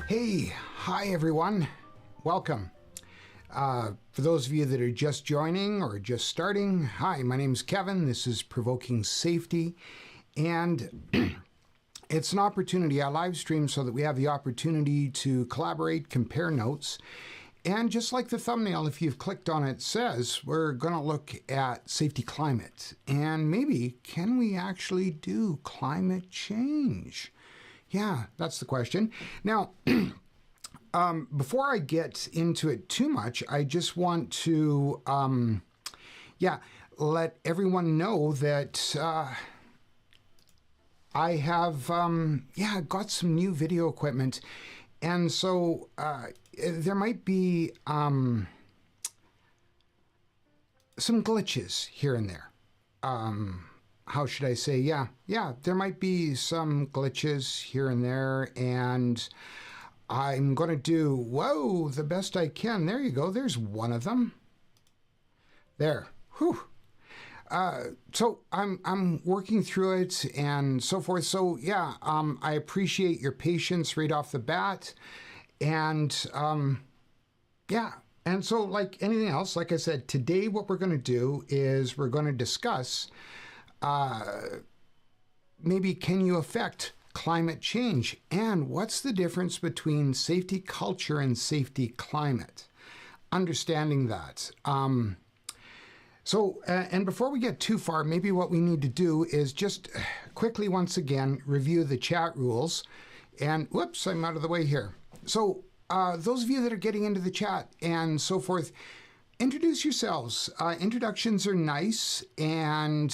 Hey, hi everyone. Welcome. For those of you that are just joining or just starting, hi, my name's Kevin. This is Provoking Safety, and it's an opportunity. I live stream so that we have the opportunity to collaborate, compare notes, and just like the thumbnail, if you've clicked on it, says we're going to look at safety climate, and maybe can we actually do climate change? Yeah, that's the question. Now, before I get into it too much, I just want to, let everyone know that I have, got some new video equipment, and so there might be some glitches here and there. How should I say? Yeah, there might be some glitches here and there, and I'm going to do, the best I can. There you go. There's one of them. There. Whew. So I'm working through it and so forth. So yeah, I appreciate your patience right off the bat. And and so like anything else, like I said, today what we're going to do is we're going to discuss maybe can you affect climate change, and what's the difference between safety culture and safety climate? Understanding that. And before we get too far, maybe what we need to do is just quickly once again review the chat rules. And whoops, I'm out of the way here. So those of you that are getting into the chat and so forth, introduce yourselves. Introductions are nice, and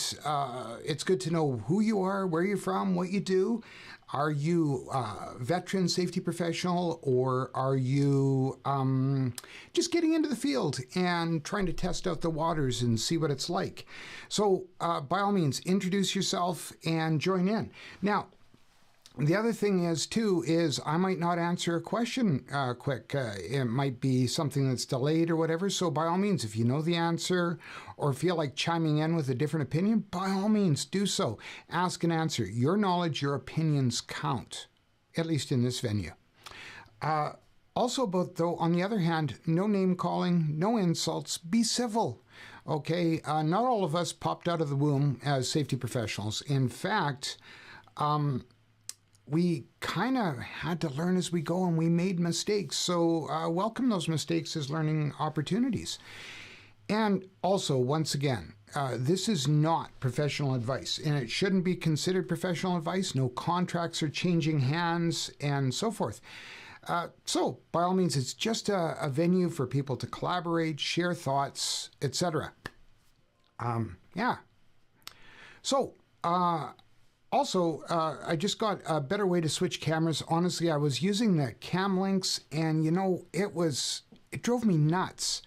it's good to know who you are, where you're from, what you do. Are you a veteran safety professional, or are you just getting into the field and trying to test out the waters and see what it's like? So by all means, introduce yourself and join in. Now, the other thing is, too, is I might not answer a question quick. It might be something that's delayed or whatever. So by all means, if you know the answer or feel like chiming in with a different opinion, by all means, do so. Ask and answer. Your knowledge, your opinions count, at least in this venue. Also, but though, on the other hand, no name calling, no insults, be civil. Okay, not all of us popped out of the womb as safety professionals. In fact, we kind of had to learn as we go, and we made mistakes. So welcome those mistakes as learning opportunities. And also, once again, this is not professional advice, and it shouldn't be considered professional advice. No contracts are changing hands and so forth. So by all means, it's just a venue for people to collaborate, share thoughts, etc. So, also, I just got a better way to switch cameras. Honestly, I was using the cam links, and it drove me nuts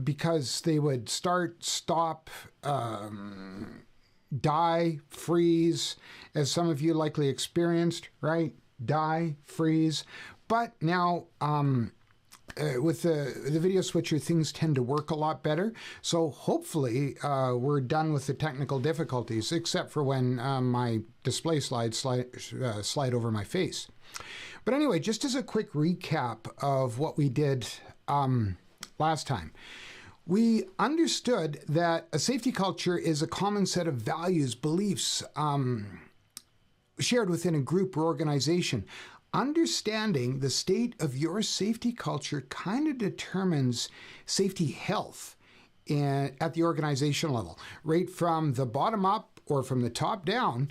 because they would start, stop, die, freeze, as some of you likely experienced, right? Die, freeze. But now, with the video switcher, things tend to work a lot better. So hopefully we're done with the technical difficulties, except for when my display slides slide over my face. But anyway, just as a quick recap of what we did last time, we understood that a safety culture is a common set of values, beliefs, shared within a group or organization. Understanding the state of your safety culture kind of determines safety health at the organizational level, right from the bottom up or from the top down.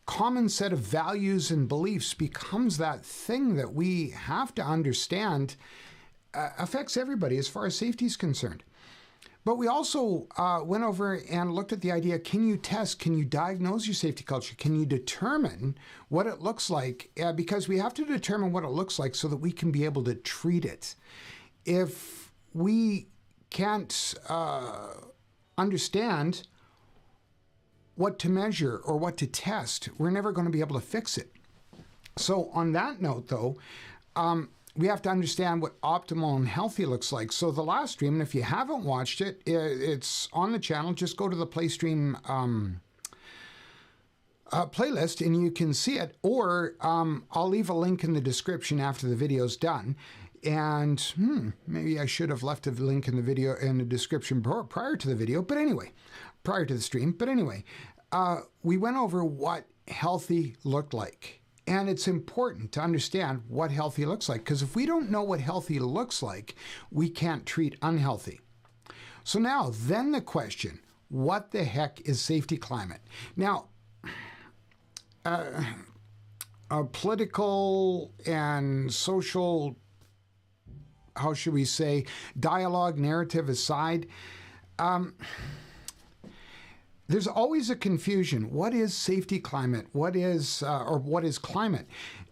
Common set of values and beliefs becomes that thing that we have to understand affects everybody as far as safety is concerned. But we also went over and looked at the idea, can you test, can you diagnose your safety culture? Can you determine what it looks like? Because we have to determine what it looks like so that we can be able to treat it. If we can't understand what to measure or what to test, we're never going to be able to fix it. So on that note, though, we have to understand what optimal and healthy looks like. So the last stream, and if you haven't watched it, it's on the channel. Just go to the Playstream playlist, and you can see it, or I'll leave a link in the description after the video's done. And maybe I should have left a link in the video in the description prior to the video, but anyway, prior to the stream. But anyway, we went over what healthy looked like. And it's important to understand what healthy looks like, because if we don't know what healthy looks like, we can't treat unhealthy. So now, then the question, what the heck is safety climate? Now, political and social, how should we say, dialogue, narrative aside, there's always a confusion. What is safety climate? What is, or what is climate?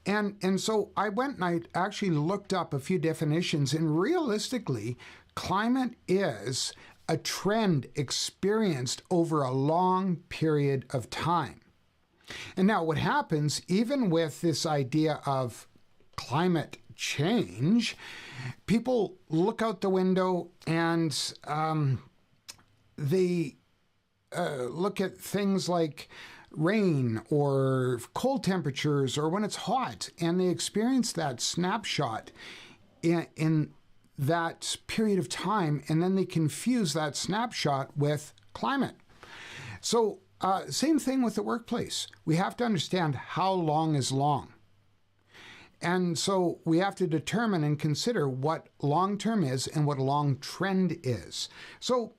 And so I went and I actually looked up a few definitions, and realistically, climate is a trend experienced over a long period of time. And now what happens, even with this idea of climate change, people look out the window and they look at things like rain or cold temperatures or when it's hot, and they experience that snapshot in that period of time, and then they confuse that snapshot with climate. So same thing with the workplace. We have to understand how long is long. And so we have to determine and consider what long-term is and what a long trend is. So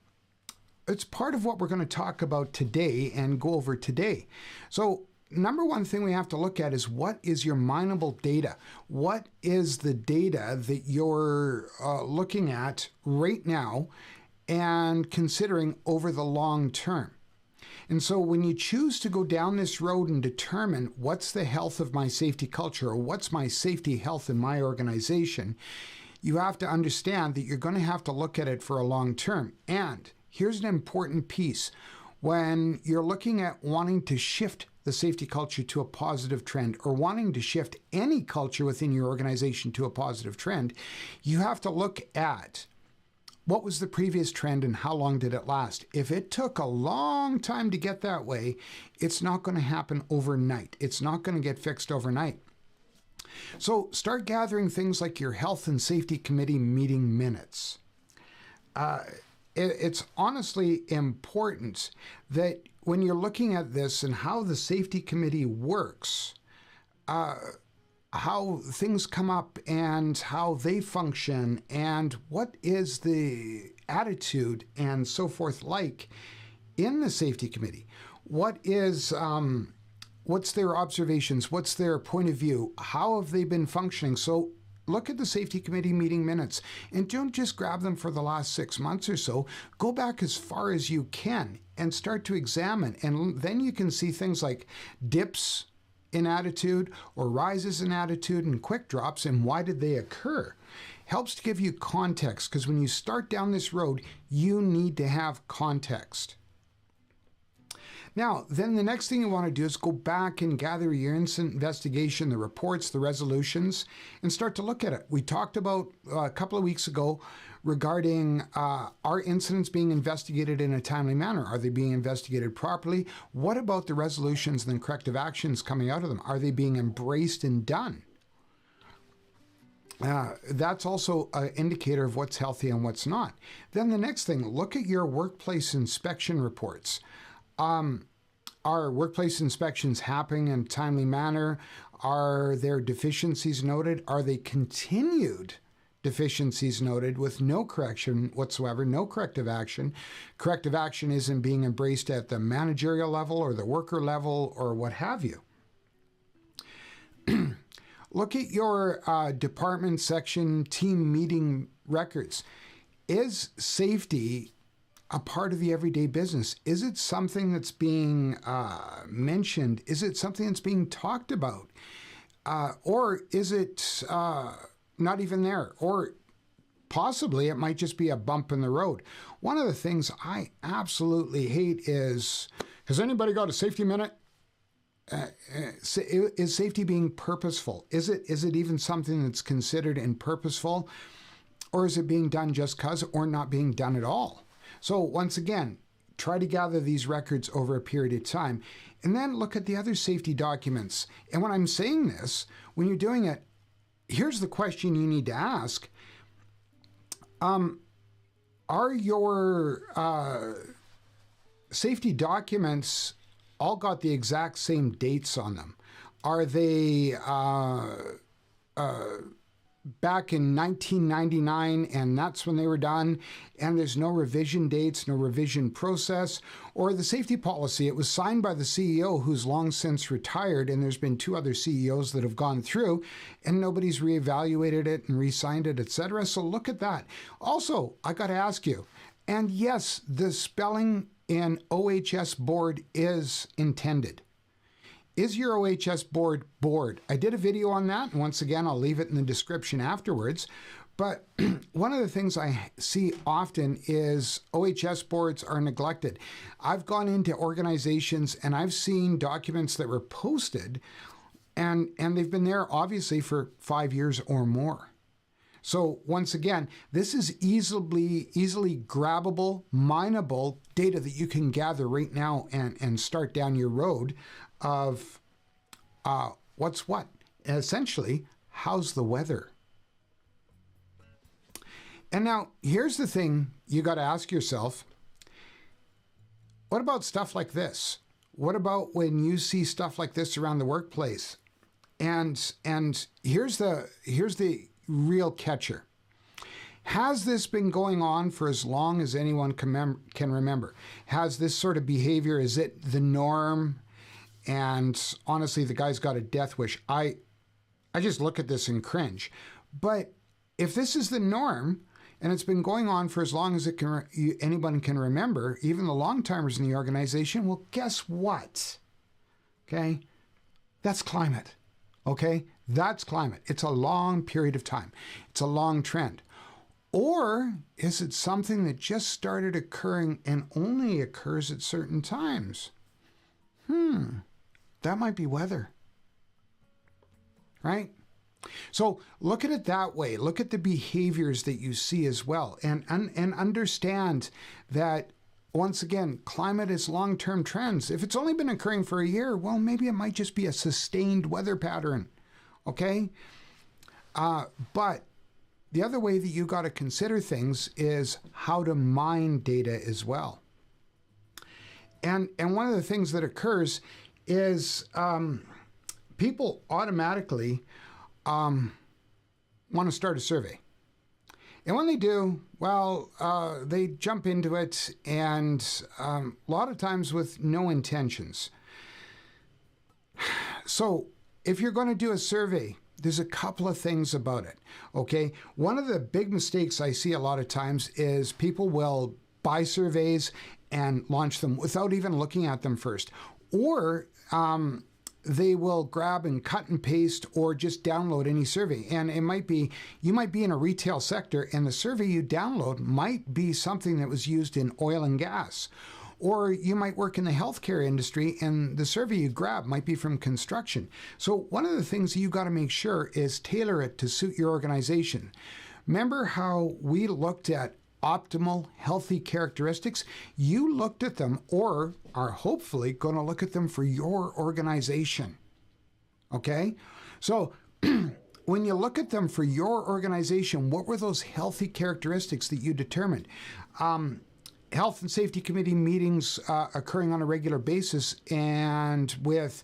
it's part of what we're going to talk about today and go over today. So number one thing we have to look at is, what is your mineable data? What is the data that you're looking at right now and considering over the long term? And so when you choose to go down this road and determine what's the health of my safety culture, or what's my safety health in my organization, you have to understand that you're going to have to look at it for a long term. And here's an important piece. When you're looking at wanting to shift the safety culture to a positive trend, or wanting to shift any culture within your organization to a positive trend, you have to look at what was the previous trend and how long did it last. If it took a long time to get that way, it's not going to happen overnight. It's not going to get fixed overnight. So start gathering things like your health and safety committee meeting minutes. It's honestly important that when you're looking at this and how the safety committee works, how things come up and how they function, and what is the attitude and so forth like in the safety committee. What is, what's their observations? What's their point of view? How have they been functioning? So look at the safety committee meeting minutes, and don't just grab them for the last 6 months or so. Go back as far as you can and start to examine. And then you can see things like dips in attitude or rises in attitude and quick drops, and why did they occur? Helps to give you context, because when you start down this road, you need to have context. Now, then the next thing you want to do is go back and gather your incident investigation, the reports, the resolutions, and start to look at it. We talked about a couple of weeks ago regarding are incidents being investigated in a timely manner? Are they being investigated properly? What about the resolutions and the corrective actions coming out of them? Are they being embraced and done? That's also an indicator of what's healthy and what's not. Then the next thing, look at your workplace inspection reports. Are workplace inspections happening in a timely manner? Are there deficiencies noted? Are they continued deficiencies noted with no correction whatsoever, no corrective action? Corrective action isn't being embraced at the managerial level or the worker level or what have you. Look at your department, section, team meeting records. Is safety a part of the everyday business? Is it something that's being mentioned? Is it something that's being talked about? Or is it not even there? Or possibly it might just be a bump in the road. One of the things I absolutely hate is, has anybody got a safety minute? Is safety being purposeful? Is it even something that's considered and purposeful? Or is it being done just because, or not being done at all? So once again, try to gather these records over a period of time, and then look at the other safety documents. And when I'm saying this, when you're doing it, here's the question you need to ask. Are your safety documents all got the exact same dates on them? Are they back in 1999 and that's when they were done, and there's no revision dates, no revision process? Or the safety policy, it was signed by the CEO who's long since retired, and there's been 2 other CEOs that have gone through and nobody's reevaluated it and re-signed it, etc. So look at that. Also, I got to ask you, and yes, the spelling in OHS board is intended. Is your OHS board board? I did a video on that, and once again, I'll leave it in the description afterwards. But one of the things I see often is OHS boards are neglected. I've gone into organizations and I've seen documents that were posted and they've been there obviously for 5 years or more. So once again, this is easily grabbable, mineable data that you can gather right now and start down your road of what's what. And essentially, how's the weather? And now, here's the thing you got to ask yourself. What about stuff like this? What about when you see stuff like this around the workplace? And here's the real catcher. Has this been going on for as long as anyone can remember? Has this sort of behavior, is it the norm? And honestly, the guy's got a death wish. I just look at this and cringe. But if this is the norm, and it's been going on for as long as anyone can remember, even the long-timers in the organization, well, guess what? Okay? That's climate. Okay? That's climate. It's a long period of time. It's a long trend. Or is it something that just started occurring and only occurs at certain times? That might be weather. Right? So look at it that way. Look at the behaviors that you see as well, and understand that, once again, climate is long-term trends. If it's only been occurring for a year, well, maybe it might just be a sustained weather pattern. Okay? But the other way that you got to consider things is how to mine data as well. And one of the things that occurs is people automatically want to start a survey. And when they do, well, they jump into it, and a lot of times with no intentions. So if you're going to do a survey, there's a couple of things about it, okay? One of the big mistakes I see a lot of times is people will buy surveys and launch them without even looking at them first. Or they will grab and cut and paste or just download any survey. And it might be, you might be in a retail sector and the survey you download might be something that was used in oil and gas. Or you might work in the healthcare industry and the survey you grab might be from construction. So one of the things you got to make sure is tailor it to suit your organization. Remember how we looked at optimal healthy characteristics? You looked at them, or are hopefully going to look at them for your organization. Okay? So when you look at them for your organization, what were those healthy characteristics that you determined? Health and safety committee meetings occurring on a regular basis, and with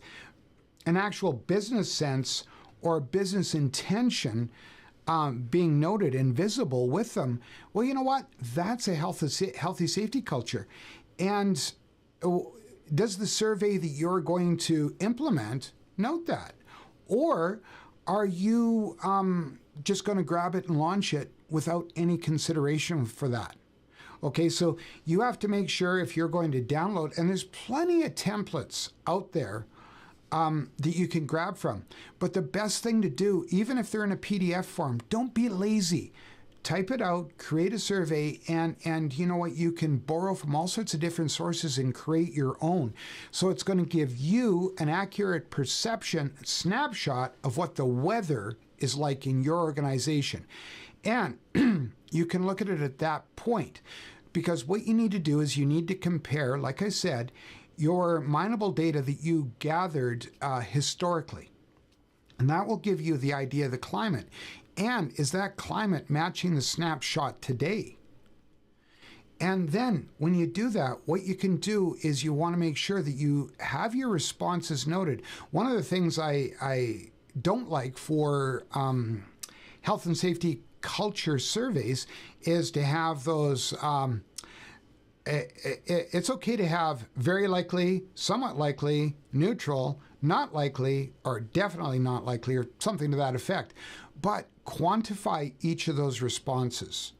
an actual business sense or business intention being noted and visible with them. Well, you know what? That's a healthy safety culture. And does the survey that you're going to implement note that? Or are you just going to grab it and launch it without any consideration for that? Okay, so you have to make sure if you're going to download, and there's plenty of templates out there that you can grab from. But the best thing to do, even if they're in a PDF form, don't be lazy. Type it out, create a survey, and you know what? You can borrow from all sorts of different sources and create your own. So it's going to give you an accurate perception, snapshot of what the weather is like in your organization. And you can look at it at that point. Because what you need to do is you need to compare, like I said, your mineable data that you gathered historically. And that will give you the idea of the climate. And is that climate matching the snapshot today? And then when you do that, what you can do is you want to make sure that you have your responses noted. One of the things I don't like for health and safety culture surveys is to have those, it's okay to have very likely, somewhat likely, neutral, not likely, or definitely not likely, or something to that effect. But quantify each of those responses.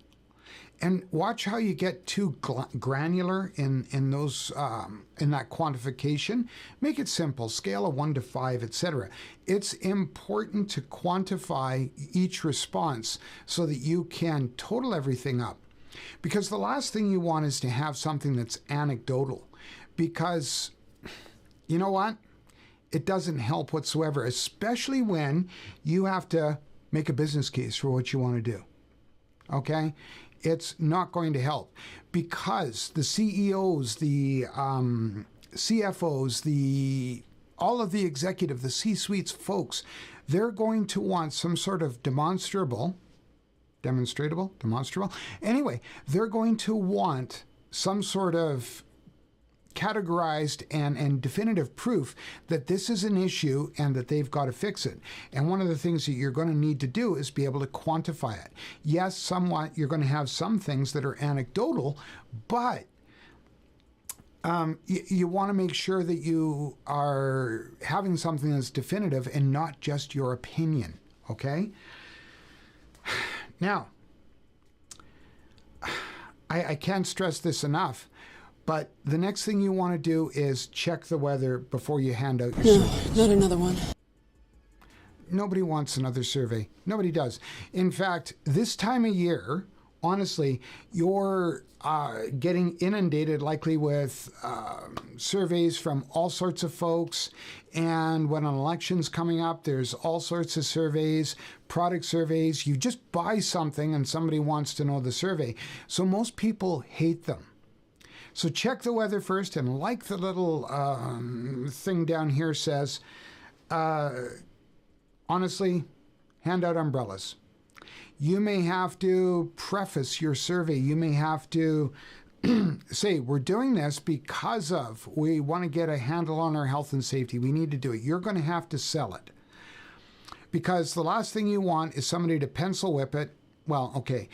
And watch how you get too granular in those in that quantification. Make it simple, scale of 1 to 5, etc. It's important to quantify each response so that you can total everything up. Because the last thing you want is to have something that's anecdotal. Because, you know what? It doesn't help whatsoever, especially when you have to make a business case for what you want to do. Okay? It's not going to help because the CEOs, the CFOs, all of the executive, the C-suites folks, they're going to want some sort of demonstrable. Anyway, they're going to want some sort of categorized and definitive proof that this is an issue and that they've got to fix it. And one of the things that you're going to need to do is be able to quantify it. Yes, somewhat, you're going to have some things that are anecdotal, but you want to make sure that you are having something that's definitive and not just your opinion, okay? Now, I can't stress this enough, but the next thing you want to do is check the weather before you hand out your surveys. No, not another one. Nobody wants another survey. Nobody does. In fact, this time of year, honestly, you're getting inundated likely with surveys from all sorts of folks. And when an election's coming up, there's all sorts of surveys, product surveys. You just buy something and somebody wants to know the survey. So most people hate them. So check the weather first, and like the little thing down here says, honestly, hand out umbrellas. You may have to preface your survey. You may have to say, we're doing this because we want to get a handle on our health and safety. We need to do it. You're going to have to sell it. Because the last thing you want is somebody to pencil whip it. Well, okay.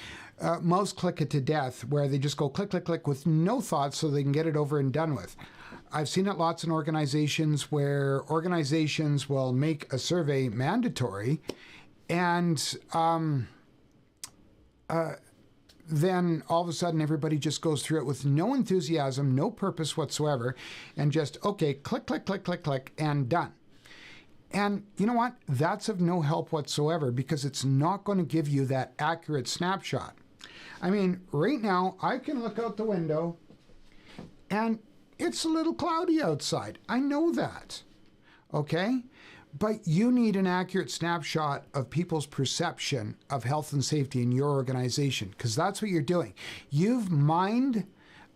Most click it to death, where they just go click, click, click with no thought so they can get it over and done with. I've seen it lots in organizations where organizations will make a survey mandatory, and then all of a sudden everybody just goes through it with no enthusiasm, no purpose whatsoever, and just, okay, click, click, click, click, click, and done. And you know what? That's of no help whatsoever, because it's not going to give you that accurate snapshot. I mean, right now, I can look out the window and it's a little cloudy outside. I know that, okay? But you need an accurate snapshot of people's perception of health and safety in your organization, because that's what you're doing. You've mined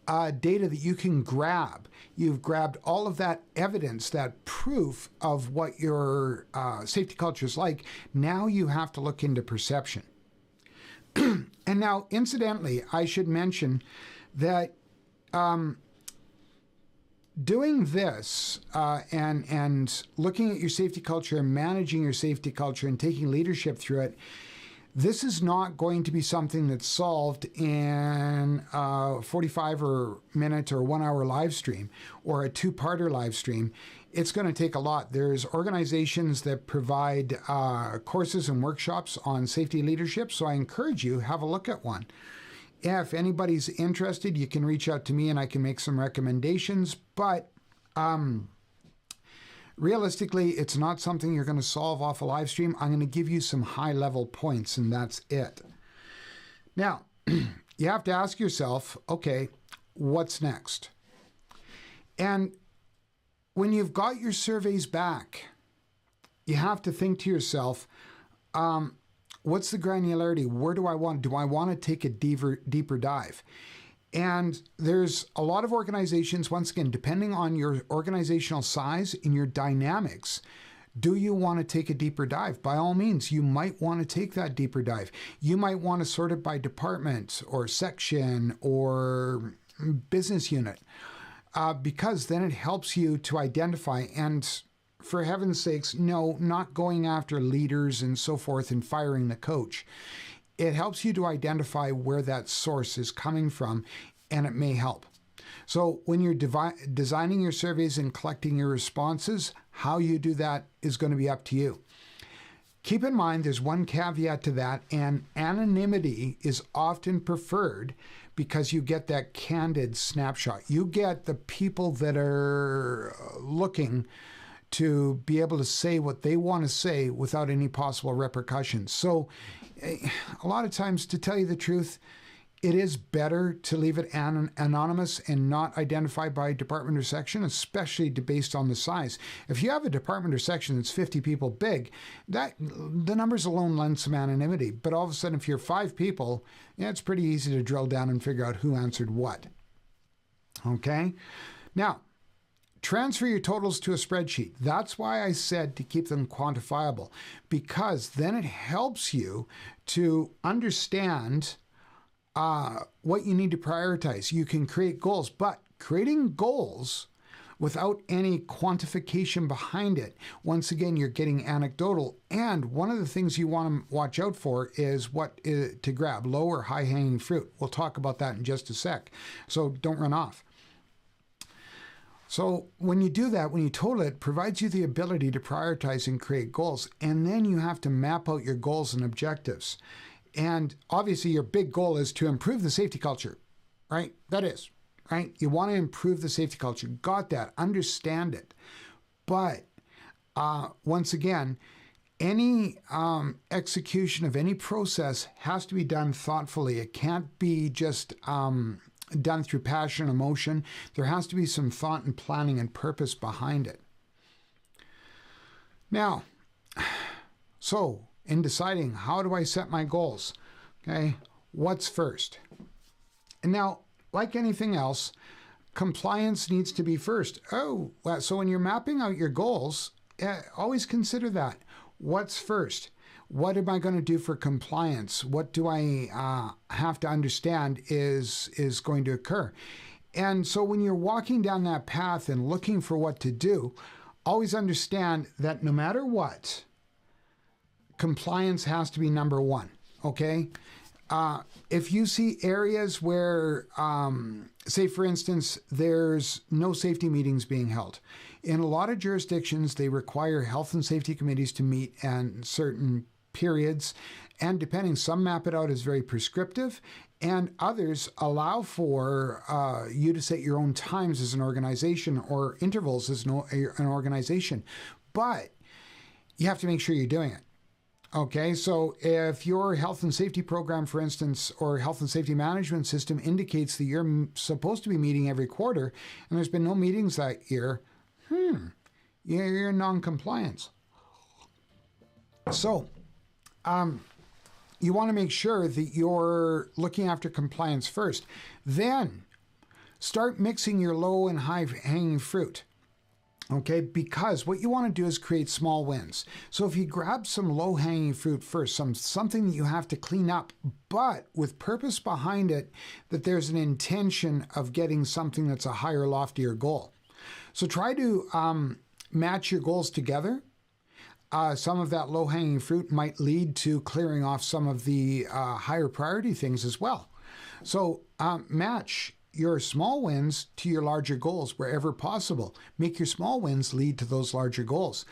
data that you can grab. You've grabbed all of that evidence, that proof of what your safety culture is like. Now you have to look into perception. And now, incidentally, I should mention that doing this and looking at your safety culture and managing your safety culture and taking leadership through it, this is not going to be something that's solved in a 45-minute or 1-hour live stream or a 2-parter live stream. It's going to take a lot. There's organizations that provide courses and workshops on safety leadership, so I encourage you, have a look at one. If anybody's interested, you can reach out to me and I can make some recommendations, but realistically, it's not something you're going to solve off a live stream. I'm going to give you some high-level points, and that's it. Now, you have to ask yourself, okay, what's next? And when you've got your surveys back, you have to think to yourself, what's the granularity? Where do I want to take a deeper dive? And there's a lot of organizations, once again, depending on your organizational size and your dynamics, do you want to take a deeper dive? By all means, you might want to take that deeper dive. You might want to sort it by department or section or business unit, because then it helps you to identify, and for heaven's sakes, no, not going after leaders and so forth and firing the coach. It helps you to identify where that source is coming from, and it may help. So when you're designing your surveys and collecting your responses, how you do that is going to be up to you. Keep in mind, there's one caveat to that, and anonymity is often preferred because you get that candid snapshot. You get the people that are looking to be able to say what they want to say without any possible repercussions. So a lot of times, to tell you the truth, it is better to leave it anonymous and not identified by department or section, especially based on the size. If you have a department or section that's 50 people big, the numbers alone lend some anonymity. But all of a sudden, if you're 5 people, it's pretty easy to drill down and figure out who answered what. Okay? Now, transfer your totals to a spreadsheet. That's why I said to keep them quantifiable, because then it helps you to understand what you need to prioritize. You can create goals, but creating goals without any quantification behind it, once again, you're getting anecdotal. And one of the things you want to watch out for is what to grab, low or high hanging fruit. We'll talk about that in just a sec. So don't run off. So when you do that, when you total it, provides you the ability to prioritize and create goals. And then you have to map out your goals and objectives. And obviously your big goal is to improve the safety culture, right? That is, right? You want to improve the safety culture. Got that. Understand it. But once again, any execution of any process has to be done thoughtfully. It can't be just done through passion, emotion. There has to be some thought and planning and purpose behind it. Now, so in deciding how do I set my goals, okay, what's first? And now, like anything else, compliance needs to be first. So when you're mapping out your goals, always consider that. What's first? What am I going to do for compliance? What do I have to understand is going to occur? And so when you're walking down that path and looking for what to do, always understand that no matter what, compliance has to be number one, okay? If you see areas where, say for instance, there's no safety meetings being held. In a lot of jurisdictions, they require health and safety committees to meet in certain periods, and depending, some map it out as very prescriptive, and others allow for you to set your own times as an organization or intervals as an organization. But you have to make sure you're doing it. Okay, so if your health and safety program, for instance, or health and safety management system indicates that you're supposed to be meeting every quarter and there's been no meetings that year, you're in non-compliance. So, you want to make sure that you're looking after compliance first. Then, start mixing your low and high hanging fruit. Okay, because what you want to do is create small wins. So if you grab some low-hanging fruit first, something that you have to clean up, but with purpose behind it, that there's an intention of getting something that's a higher, loftier goal. So try to match your goals together. Some of that low-hanging fruit might lead to clearing off some of the higher priority things as well. So match your small wins to your larger goals wherever possible. Make your small wins lead to those larger goals.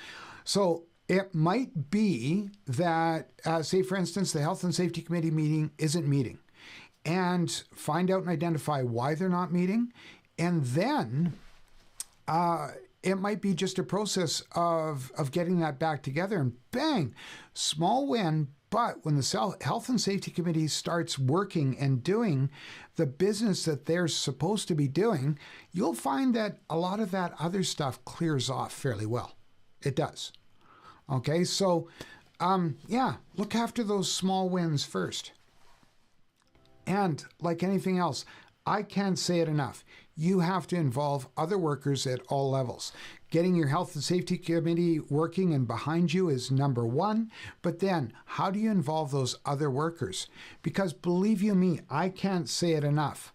So it might be that, say for instance, the Health and Safety Committee meeting isn't meeting, and find out and identify why they're not meeting. And then it might be just a process of getting that back together, and bang, small win. But when the Health and Safety Committee starts working and doing the business that they're supposed to be doing, you'll find that a lot of that other stuff clears off fairly well. It does. Okay, so look after those small wins first. And like anything else, I can't say it enough. You have to involve other workers at all levels. Getting your health and safety committee working and behind you is number one. But then, how do you involve those other workers? Because believe you me, I can't say it enough.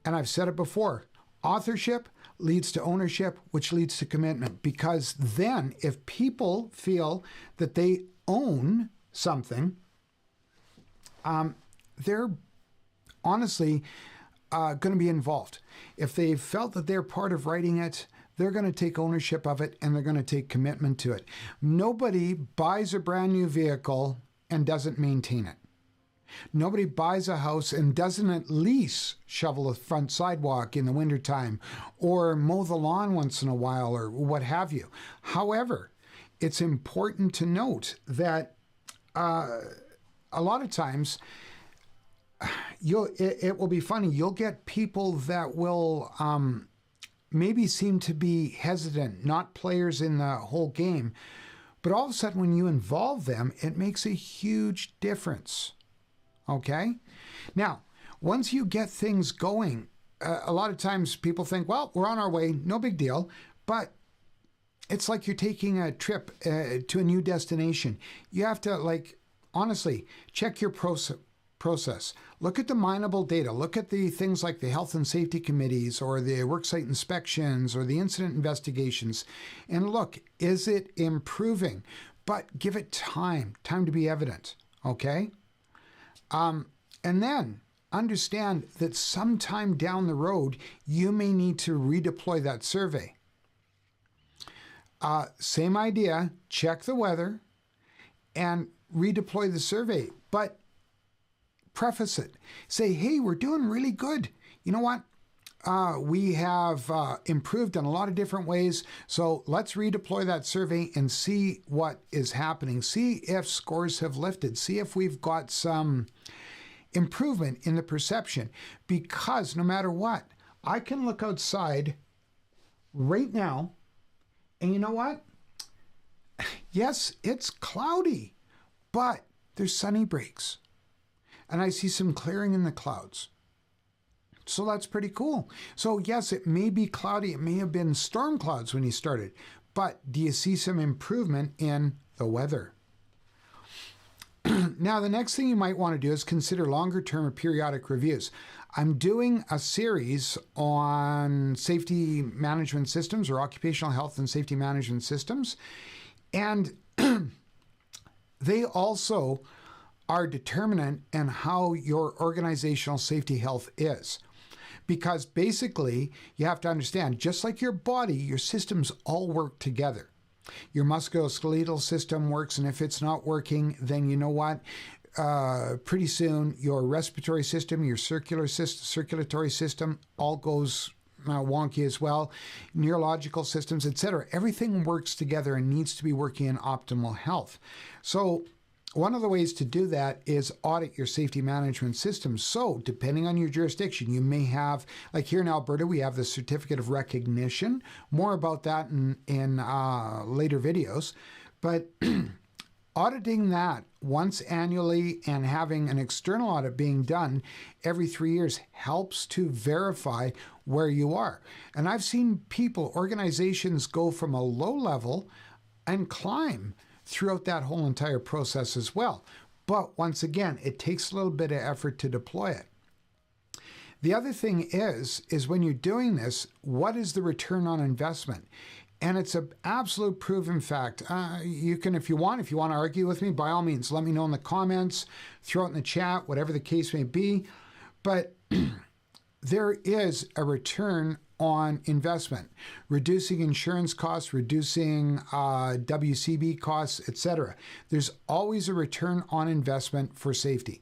And I've said it before, authorship leads to ownership, which leads to commitment. Because then, if people feel that they own something, they're honestly going to be involved. If they felt that they're part of writing it, they're going to take ownership of it and they're going to take commitment to it. Nobody buys a brand new vehicle and doesn't maintain it. Nobody buys a house and doesn't at least shovel the front sidewalk in the wintertime or mow the lawn once in a while or what have you. However, it's important to note that a lot of times it will be funny. You'll get people that will maybe seem to be hesitant, not players in the whole game, but all of a sudden when you involve them, it makes a huge difference. Okay? Now, once you get things going, a lot of times people think, well, we're on our way, no big deal, but it's like you're taking a trip to a new destination. You have to, honestly, check your process. Look at the mineable data. Look at the things like the health and safety committees or the worksite inspections or the incident investigations. And look, is it improving? But give it time to be evident, okay? And then understand that sometime down the road, you may need to redeploy that survey. Same idea, check the weather and redeploy the survey, but preface it. Say, hey, we're doing really good. You know what? We have improved in a lot of different ways, so let's redeploy that survey and see what is happening. See if scores have lifted. See if we've got some improvement in the perception. Because no matter what, I can look outside right now, and you know what? Yes, it's cloudy, but there's sunny breaks. And I see some clearing in the clouds. So that's pretty cool. So yes, it may be cloudy. It may have been storm clouds when you started. But do you see some improvement in the weather? Now, the next thing you might want to do is consider longer term or periodic reviews. I'm doing a series on safety management systems or occupational health and safety management systems. And they also are determinant in how your organizational safety health is. Because basically, you have to understand, just like your body, your systems all work together. Your musculoskeletal system works, and if it's not working, then you know what? Pretty soon, your respiratory system, your circulatory system, all goes wonky as well. Neurological systems, etc. Everything works together and needs to be working in optimal health. So one of the ways to do that is audit your safety management system. So depending on your jurisdiction, you may have, like here in Alberta, we have the Certificate of Recognition. More about that in later videos. But auditing that once annually and having an external audit being done every 3 years helps to verify where you are. And I've seen people, organizations go from a low level and climb throughout that whole entire process as well. But once again, it takes a little bit of effort to deploy it. The other thing is when you're doing this, what is the return on investment? And it's an absolute proven fact. You can, if you want to argue with me, by all means, let me know in the comments, throw it in the chat, whatever the case may be. But there is a return on investment, reducing insurance costs, reducing WCB costs, etc. There's always a return on investment for safety.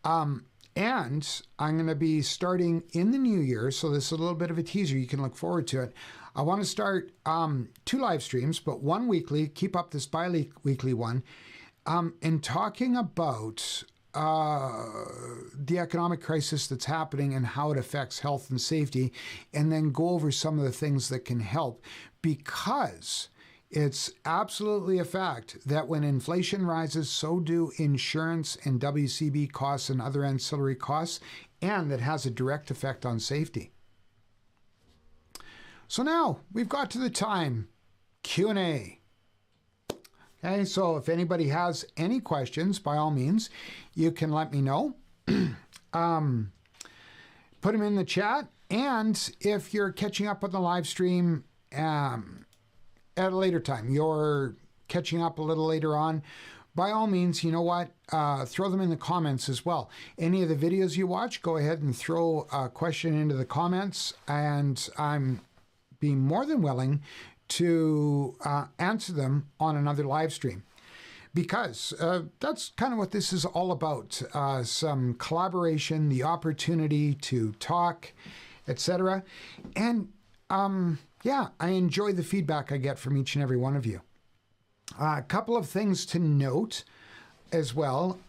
And I'm going to be starting in the new year, so this is a little bit of a teaser. You can look forward to it. I want to start 2 live streams, but one weekly, keep up this bi-weekly one, and talking about the economic crisis that's happening and how it affects health and safety, and then go over some of the things that can help, because it's absolutely a fact that when inflation rises, so do insurance and WCB costs and other ancillary costs, and that has a direct effect on safety. So now we've got to the time, Q&A. Okay, so if anybody has any questions, by all means, you can let me know. Put them in the chat. And if you're catching up on the live stream at a later time, you're catching up a little later on, by all means, you know what, throw them in the comments as well. Any of the videos you watch, go ahead and throw a question into the comments, and I'm being more than willing to answer them on another live stream. Because that's kind of what this is all about. Some collaboration, the opportunity to talk, etc. And yeah, I enjoy the feedback I get from each and every one of you. A couple of things to note as well.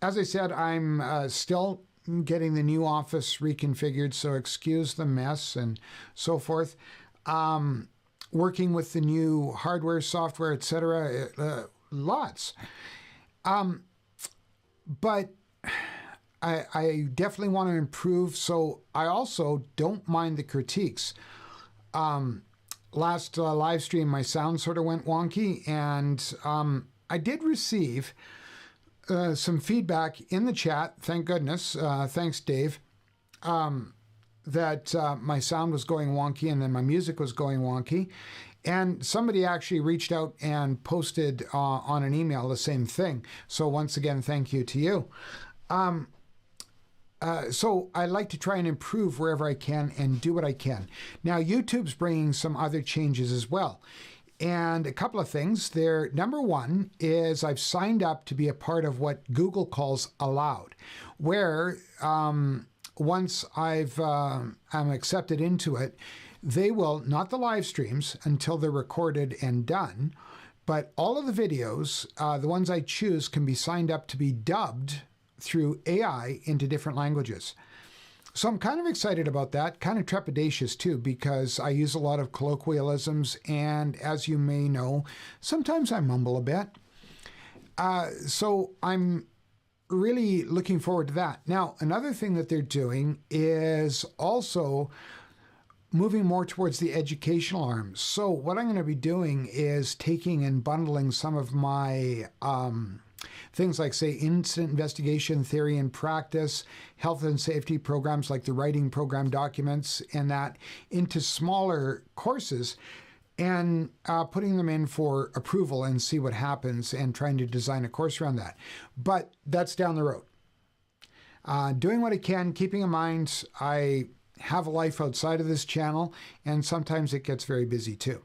As I said, I'm still getting the new office reconfigured, so excuse the mess and so forth. Working with the new hardware, software, etc. Lots. But I definitely want to improve, so I also don't mind the critiques. Last live stream, my sound sort of went wonky, and I did receive some feedback in the chat, thank goodness, thanks Dave, that my sound was going wonky and then my music was going wonky. And somebody actually reached out and posted on an email the same thing. So once again, thank you to you. So I like to try and improve wherever I can and do what I can. Now, YouTube's bringing some other changes as well. And a couple of things there. Number one is I've signed up to be a part of what Google calls Allowed, where once I'm accepted into it, they will, not the live streams until they're recorded and done, but all of the videos, the ones I choose, can be signed up to be dubbed through AI into different languages. So I'm kind of excited about that, kind of trepidatious too, because I use a lot of colloquialisms, and as you may know, sometimes I mumble a bit. So I'm really looking forward to that. Now, another thing that they're doing is also moving more towards the educational arm. So what I'm going to be doing is taking and bundling some of my things like, say, incident investigation theory and practice, health and safety programs like the writing program documents, and that into smaller courses, and putting them in for approval and see what happens, and trying to design a course around that. But that's down the road. Doing what I can, keeping in mind I have a life outside of this channel, and sometimes it gets very busy too.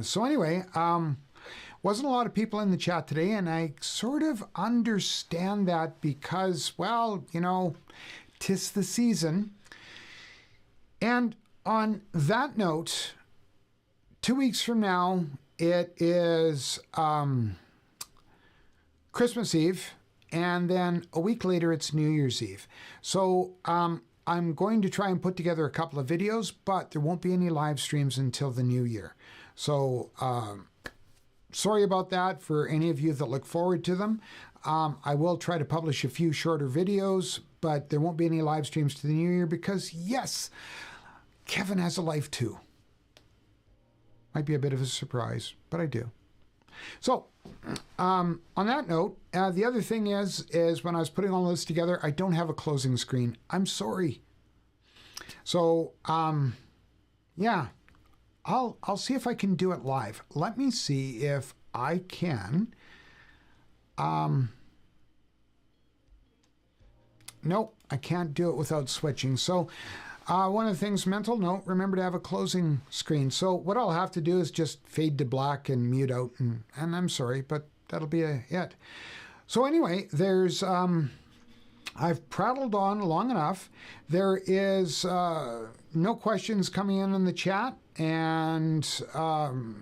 So anyway, wasn't a lot of people in the chat today, and I sort of understand that because, well, you know, 'tis the season. And on that note, 2 weeks from now, it is Christmas Eve, and then a week later, it's New Year's Eve. So I'm going to try and put together a couple of videos, but there won't be any live streams until the new year. So sorry about that for any of you that look forward to them. I will try to publish a few shorter videos, but there won't be any live streams to the new year because, yes, Kevin has a life too. Might be a bit of a surprise, but I do. So on that note, the other thing is when I was putting all this together, I don't have a closing screen. I'm sorry. So yeah, I'll see if I can do it live. Let me see if I can. Nope, I can't do it without switching. So one of the things, mental note, remember to have a closing screen. So what I'll have to do is just fade to black and mute out, and I'm sorry, but that'll be it. So anyway, there's I've prattled on long enough. There is no questions coming in the chat, and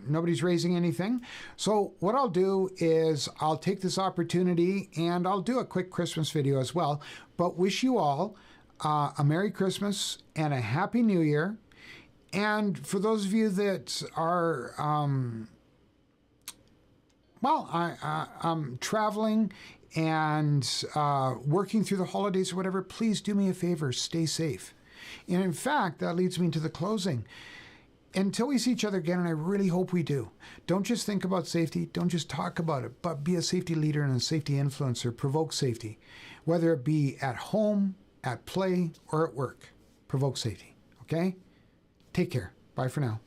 nobody's raising anything. So what I'll do is I'll take this opportunity and I'll do a quick Christmas video as well, but wish you all a Merry Christmas and a Happy New Year. And for those of you that are, well, I'm traveling and working through the holidays or whatever, please do me a favor, stay safe. And in fact, that leads me to the closing. Until we see each other again, and I really hope we do, don't just think about safety, don't just talk about it, but be a safety leader and a safety influencer. Provoke safety, whether it be at home, at play, or at work. Provoke safety, okay? Take care. Bye for now.